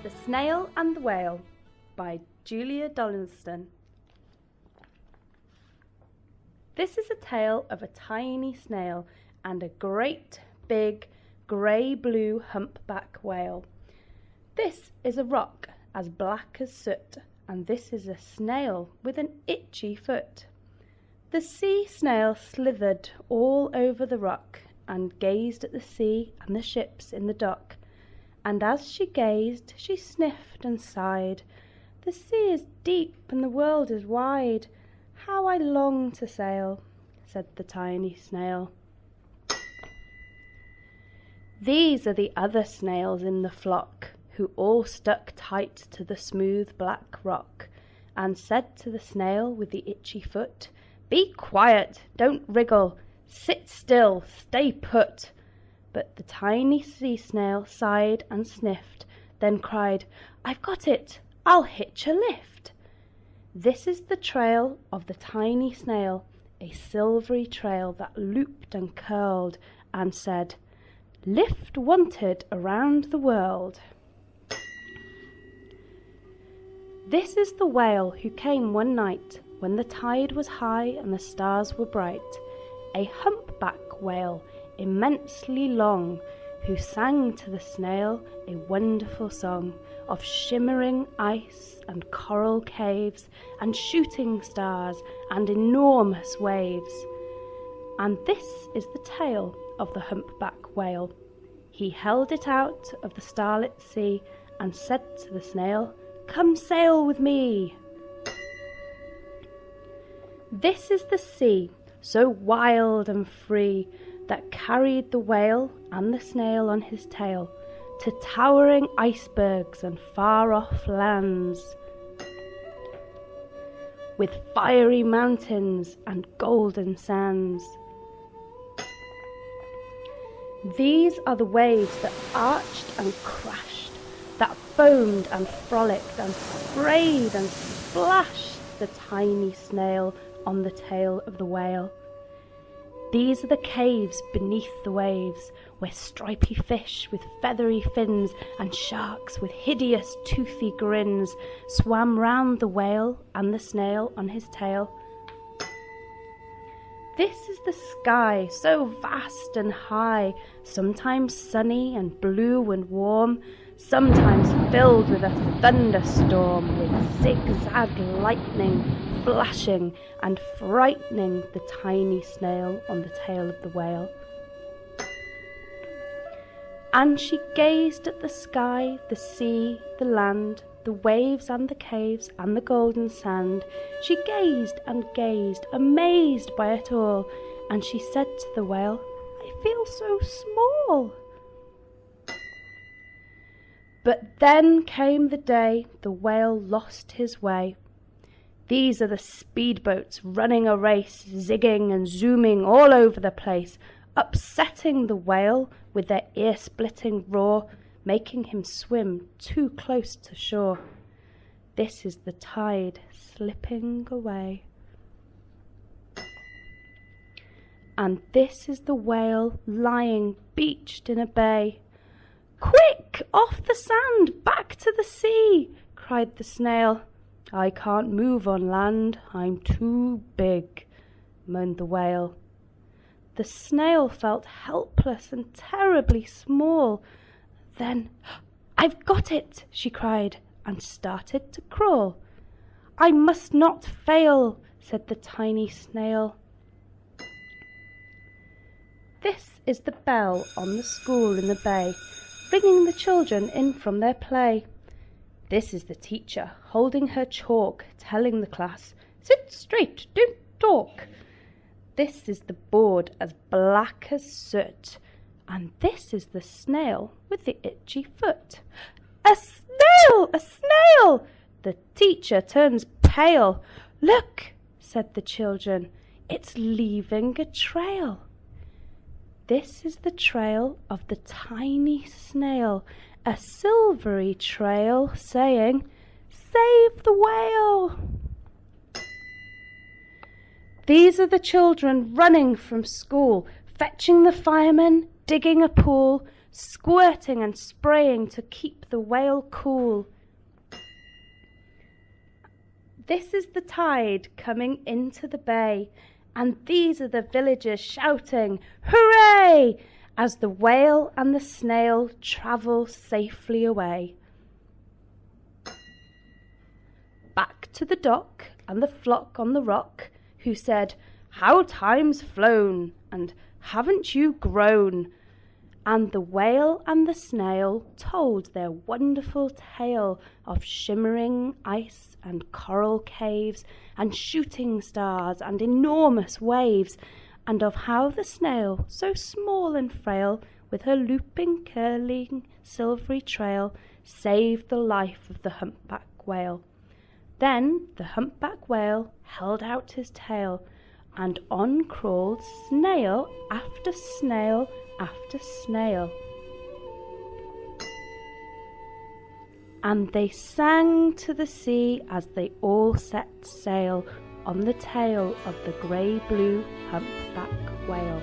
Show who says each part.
Speaker 1: The Snail and the Whale by Julia Donaldson. This is a tale of a tiny snail and a great big grey-blue humpback whale. This is a rock as black as soot, and this is a snail with an itchy foot. The sea snail slithered all over the rock and gazed at the sea and the ships in the dock. And as she gazed, she sniffed and sighed. The sea is deep and the world is wide. How I long to sail, said the tiny snail. These are the other snails in the flock, who all stuck tight to the smooth black rock, and said to the snail with the itchy foot, "Be quiet, don't wriggle, sit still, stay put." But the tiny sea snail sighed and sniffed, then cried, "I've got it, I'll hitch a lift." This is the trail of the tiny snail, a silvery trail that looped and curled and said, "Lift wanted around the world." This is the whale who came one night when the tide was high and the stars were bright, a humpback whale, immensely long, who sang to the snail a wonderful song of shimmering ice and coral caves and shooting stars and enormous waves. And this is the tale of the humpback whale. He held it out of the starlit sea and said to the snail, "Come sail with me." This is the sea, so wild and free, that carried the whale and the snail on his tail to towering icebergs and far-off lands, with fiery mountains and golden sands. These are the waves that arched and crashed, that foamed and frolicked and sprayed and splashed the tiny snail on the tail of the whale. These are the caves beneath the waves, where stripy fish with feathery fins and sharks with hideous toothy grins swam round the whale and the snail on his tail. This is the sky, so vast and high, sometimes sunny and blue and warm, sometimes filled with a thunderstorm, with zigzag lightning flashing and frightening the tiny snail on the tail of the whale. And she gazed at the sky, the sea, the land, the waves and the caves and the golden sand. She gazed and gazed, amazed by it all, and she said to the whale, "I feel so small." But then came the day the whale lost his way. These are the speedboats running a race, zigging and zooming all over the place, upsetting the whale with their ear-splitting roar, making him swim too close to shore. This is the tide slipping away. And this is the whale lying beached in a bay. "Quick, off the sand, back to the sea," cried the snail. "I can't move on land, I'm too big," moaned the whale. The snail felt helpless and terribly small. Then, "I've got it," she cried, and started to crawl. "I must not fail," said the tiny snail. This is the bell on the school in the bay, ringing the children in from their play. This is the teacher holding her chalk, telling the class, "Sit straight, don't talk." This is the board as black as soot, and this is the snail with the itchy foot. "A snail! A snail!" The teacher turns pale. "Look," said the children, "it's leaving a trail." This is the trail of the tiny snail, a silvery trail saying, "Save the whale." These are the children running from school, fetching the firemen, digging a pool, squirting and spraying to keep the whale cool. This is the tide coming into the bay, and these are the villagers shouting, "Hooray!" as the whale and the snail travel safely away. Back to the dock and the flock on the rock, who said, "How time's flown, and haven't you grown?" And the whale and the snail told their wonderful tale of shimmering ice and coral caves and shooting stars and enormous waves, and of how the snail, so small and frail, with her looping, curling, silvery trail, saved the life of the humpback whale. Then the humpback whale held out his tail, and on crawled snail after snail after snail. And they sang to the sea as they all set sail on the tail of the grey-blue humpback whale.